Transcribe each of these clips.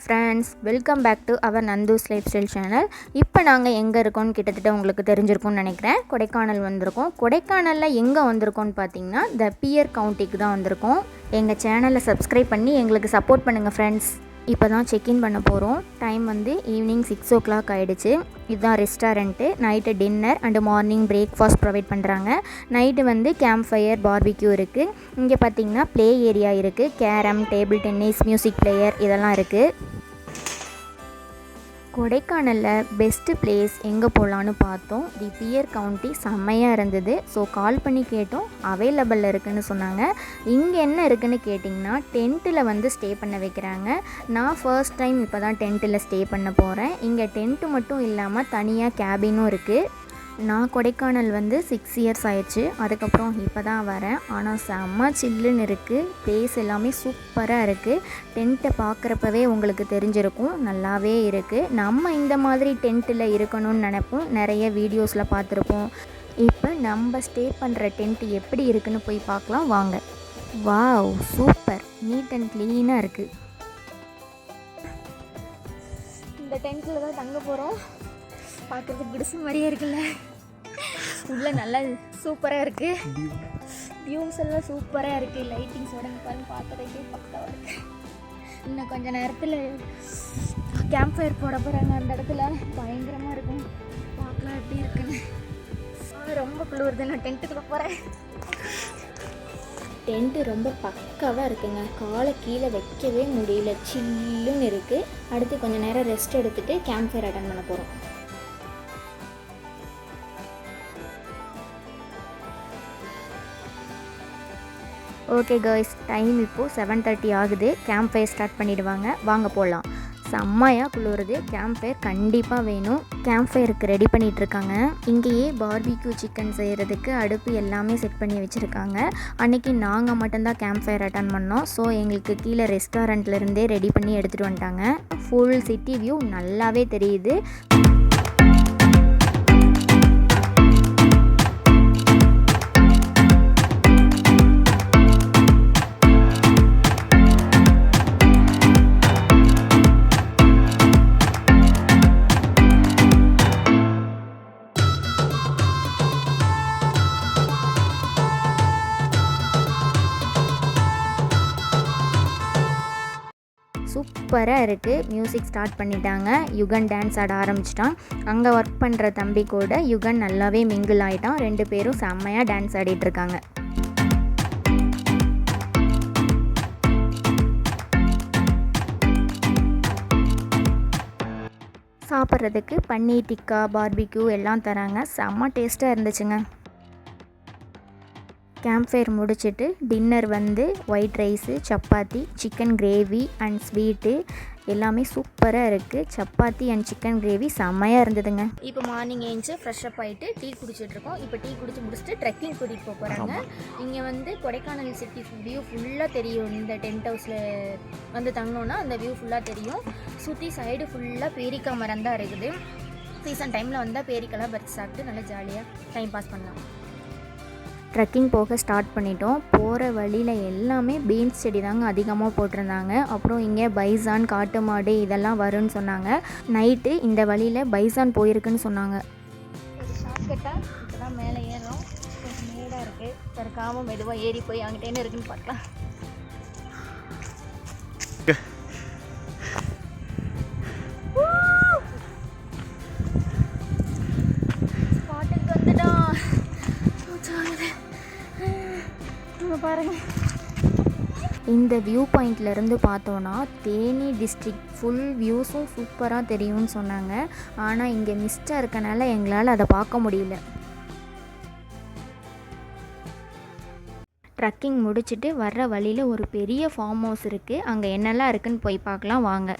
Friends, welcome back to our Nandu's lifestyle channel. இப்போ நாங்கள் எங்கே இருக்கோம்னு கிட்டத்தட்ட உங்களுக்கு தெரிஞ்சிருக்கும்னு நினைக்கிறேன். கொடைக்கானல் வந்திருக்கோம். கொடைக்கானலில் எங்கே வந்திருக்கோம்னு பார்த்தீங்கன்னா த பியர் கவுண்டிக்கு தான் வந்திருக்கோம். எங்கள் சேனலை சப்ஸ்கிரைப் பண்ணி எங்களுக்கு சப்போர்ட் பண்ணுங்கள் ஃப்ரெண்ட்ஸ். இப்போ தான் செக்இன் பண்ண போகிறோம். டைம் வந்து ஈவினிங் 6 o'clock ஆகிடுச்சு. இதுதான் restaurant. Night dinner and morning breakfast provide பண்ணுறாங்க. நைட்டு வந்து கேம்ப் ஃபயர் பார்பிக்யூ இருக்குது. இங்கே பார்த்திங்கன்னா ப்ளே ஏரியா இருக்குது. Carrom, table tennis, music player இதெல்லாம் இருக்குது. கொடைக்கானலில் பெஸ்ட்டு பிளேஸ் எங்கே போகலான்னு பார்த்தோம். தி பியர் கவுண்டி செம்மையாக இருந்தது. ஸோ கால் பண்ணி கேட்டோம், அவைலபிளில் இருக்குதுன்னு சொன்னாங்க. இங்கே என்ன இருக்குதுன்னு கேட்டிங்கன்னா டென்ட்டில் வந்து ஸ்டே பண்ண வைக்கிறாங்க. நான் ஃபர்ஸ்ட் டைம் இப்போ தான் டென்ட்டில் ஸ்டே பண்ண போகிறேன். இங்கே டென்ட்டு மட்டும் இல்லாமல் தனியாக கேபினும் இருக்குது. நான் கொடைக்கானல் வந்து 6 years ஆயிடுச்சு. அதுக்கப்புறம் இப்போ தான் வரேன். ஆனால் செம்ம சில்லுன்னு இருக்குது. பிளேஸ் எல்லாமே சூப்பராக இருக்குது. டென்ட்டை பார்க்குறப்பவே உங்களுக்கு தெரிஞ்சிருக்கும், நல்லாவே இருக்குது. நம்ம இந்த மாதிரி டென்ட்டில் இருக்கணும்னு நினைப்போம், நிறைய வீடியோஸில் பார்த்துருப்போம். இப்போ நம்ம ஸ்டே பண்ணுற டென்ட்டு எப்படி இருக்குன்னு போய் பார்க்கலாம் வாங்க. வாவ், சூப்பர், நீட் அண்ட் க்ளீனாக இருக்குது. இந்த டென்ட்டில் தான் தங்க போகிறோம். பார்க்குறதுக்கு குடிசை மாதிரியே இருக்குல்ல. உள்ள நல்லா சூப்பராக இருக்குது. வியூஸ் எல்லாம் சூப்பராக இருக்குது. லைட்டிங்ஸோட பார்க்குறதுக்கே பக்காவாக இருக்குது. இன்னும் கொஞ்சம் நேரத்தில் கேம்ப் ஃபயர் போட போகிறாங்க. அந்த இடத்துல பயங்கரமாக இருக்கும். பார்க்கலாம் எப்படி இருக்குன்னு. ரொம்ப குளிருது. நான் டென்ட்டுக்குள்ளே போகிறேன். டென்ட்டு ரொம்ப பக்காவாக இருக்குங்க. காலை கீழே வைக்கவே முடியல, சில்லுன்னு இருக்குது. அடுத்து கொஞ்சம் நேரம் ரெஸ்ட் எடுத்துகிட்டு கேம்ப் ஃபயர் அட்டன் பண்ண போகிறோம். ஓகே காய்ஸ், டைம் இப்போது 7:30 ஆகுது. கேம்ப் ஃபயர் ஸ்டார்ட் பண்ணிவிடுவாங்க. வாங்க போகலாம். செம்மையாக குளிருது. கேம்ப் ஃபயர் கண்டிப்பாக வேணும். கேம்ப் ஃபயருக்கு ரெடி பண்ணிகிட்ருக்காங்க. இங்கேயே பார்பிக்யூ சிக்கன் செய்கிறதுக்கு அடுப்பு எல்லாமே செட் பண்ணி வச்சுருக்காங்க. அன்றைக்கி நாங்கள் மட்டும்தான் கேம்ப் ஃபயர் அட்டன் பண்ணோம். ஸோ எங்களுக்கு கீழே ரெஸ்டாரண்ட்லேருந்தே ரெடி பண்ணி எடுத்துகிட்டு வந்துட்டாங்க. ஃபுல் சிட்டி வியூ நல்லாவே தெரியுது. சூப்பராக இருக்குது. மியூசிக் ஸ்டார்ட் பண்ணிட்டாங்க. யுகன் டான்ஸ் ஆட ஆரம்பிச்சிட்டான். அங்கே ஒர்க் பண்ணுற தம்பி கூட யுகன் நல்லாவே மிங்கிள் ஆகிட்டான். 2 பேரும் செம்மையாக டான்ஸ் ஆடிட்டுருக்காங்க. சாப்பிட்றதுக்கு பன்னீர் டிக்கா, பார்பிக்யூ எல்லாம் தராங்க. செம்ம டேஸ்ட்டாக இருந்துச்சுங்க. கேம்ப் ஃபயர் முடிச்சுட்டு டின்னர் வந்து white rice, chapati, chicken gravy and sweet எல்லாமே சூப்பராக இருக்குது. சப்பாத்தி அண்ட் சிக்கன் கிரேவி செம்மையாக இருந்ததுங்க. இப்போ மார்னிங் ஏஞ்சி ஃப்ரெஷ்அப் ஆகிட்டு டீ குடிச்சிட்ருக்கோம். இப்போ டீ குடிச்சு முடிச்சுட்டு ட்ரெக்கிங் கூட்டிகிட்டு போக போகிறாங்க. இங்கே வந்து கொடைக்கானல் சிட்டி வியூ ஃபுல்லாக தெரியும். இந்த டென்ட் ஹவுஸில் வந்து தங்கினோன்னா அந்த வியூ ஃபுல்லாக தெரியும். சுற்றி சைடு ஃபுல்லாக பேரிக்காய் மரம் தான் இருக்குது. சீசன் டைமில் வந்தால் பேரிக்காய்லாம் பறித்து சாப்பிட்டு நல்லா ஜாலியாக டைம் பாஸ் பண்ணலாம். ட்ரெக்கிங் போக ஸ்டார்ட் பண்ணிட்டோம். போகிற வழியில் எல்லாமே பீன்ஸ் செடி தாங்க அதிகமாக போட்டிருந்தாங்க. அப்புறம் இங்கே பைசான், காட்டு மாடு இதெல்லாம் வரும்னு சொன்னாங்க. நைட்டு இந்த வழியில் பைசான் போயிருக்குன்னு சொன்னாங்க. ஷார்ட்கட்டாக இப்போ தான் மேலே ஏறுறோம். கொஞ்சம் மேடாக இருக்குது. தற்காமல் மெதுவாக ஏறி போய் அங்கிட்ட என்ன இருக்குன்னு பார்க்கலாம். ஸ்பாட்டுக்கு வந்துட்டோம். பாருங்க, இந்த வியூ பாயிண்ட்லேருந்து பார்த்தோன்னா தேனி டிஸ்ட்ரிக்ட் ஃபுல் வியூஸும் சூப்பராக தெரியும்னு சொன்னாங்க. ஆனால் இங்கே மிஸ்டாக இருக்கனால எங்களால் அதை பார்க்க முடியல. ட்ரக்கிங் முடிச்சுட்டு வர்ற வழியில் ஒரு பெரிய ஃபார்ம் ஹவுஸ் இருக்குது. அங்கே என்னெல்லாம் இருக்குதுன்னு போய் பார்க்கலாம் வாங்க.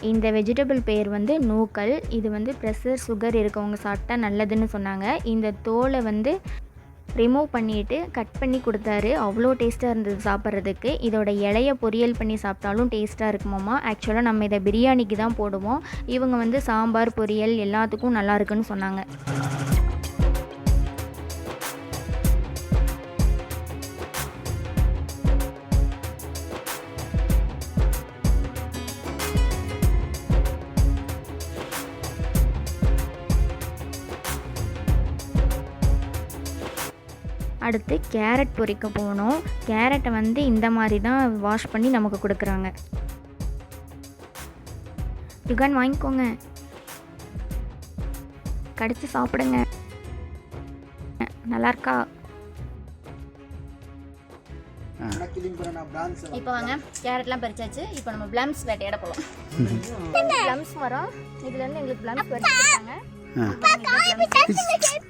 இந்த வெஜிடபிள் பேர் வந்து நூக்கல். இது வந்து ப்ரெஷர், சுகர் இருக்கவங்க சாப்பிட்டா நல்லதுன்னு சொன்னாங்க. இந்த தோலை வந்து ரிமூவ் பண்ணிவிட்டு கட் பண்ணி கொடுத்தாரு. அவ்வளோ டேஸ்ட்டாக இருந்தது சாப்பிட்றதுக்கு. இதோட இலையை பொரியல் பண்ணி சாப்பிட்டாலும் டேஸ்ட்டாக இருக்குமாம்மா. ஆக்சுவலாக நம்ம இதை பிரியாணிக்கு தான் போடுவோம். இவங்க வந்து சாம்பார், பொரியல் எல்லாத்துக்கும் நல்லா இருக்குன்னு சொன்னாங்க. அடுத்து கேரட் பொரிக்க போனோம். கேரட்டை வந்து இந்த மாதிரி தான் வாஷ் பண்ணி நமக்கு கொடுக்குறாங்க. யுகான் வாங்கிக்கோங்க, கடிச்சு சாப்பிடுங்க. நல்லா இருக்கா? இப்போ வாங்க, கேரட்லாம் பறிச்சாச்சு. இப்போ நம்ம பிளம்ஸ் வேட்டையாட போகலாம். பிளம்ஸ் மரம், இதுலேருந்து எங்களுக்கு பிளம்ஸ் பறிச்சுட்டாங்க.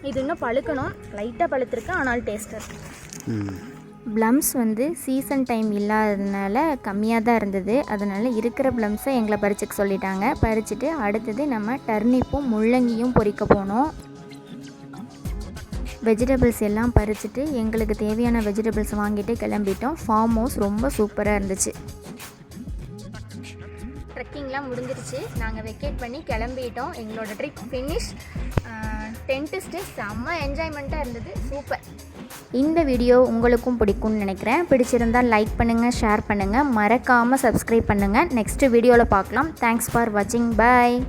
இது இன்னும் பழுக்கணும், லைட்டாக பழுத்திருக்கு, ஆனால் டேஸ்ட்டாக இருக்கு. ப்ளம்ஸ் வந்து சீசன் டைம் இல்லாததுனால கம்மியாக தான் இருந்தது. அதனால் இருக்கிற ப்ளம்ஸை எங்களை பறிச்சுக்க சொல்லிட்டாங்க. பறிச்சுட்டு அடுத்தது நம்ம டர்னிப்பும் முள்ளங்கியும் பொரிக்க போனோம். வெஜிடபிள்ஸ் எல்லாம் பறிச்சுட்டு எங்களுக்கு தேவையான வெஜிடபிள்ஸ் வாங்கிட்டு கிளம்பிட்டோம். ஃபார்ம் ஹவுஸ் ரொம்ப சூப்பராக இருந்துச்சு. ட்ரெக்கிங்லாம் முடிஞ்சிருச்சு. நாங்கள் வெக்கேட் பண்ணி கிளம்பிட்டோம். எங்களோட ட்ரிப் ஃபினிஷ். டென்ட் ஸ்டே செம்ம என்ஜாய்மெண்ட்டாக இருந்தது. சூப்பர். இந்த வீடியோ உங்களுக்கும் பிடிக்கும்னு நினைக்கிறேன். பிடிச்சிருந்தால் லைக் பண்ணுங்கள், ஷேர் பண்ணுங்கள், மறக்காமல் சப்ஸ்கிரைப் பண்ணுங்கள். நெக்ஸ்ட் வீடியோவில் பார்க்கலாம். தேங்க்ஸ் ஃபார் வாட்சிங். பாய்.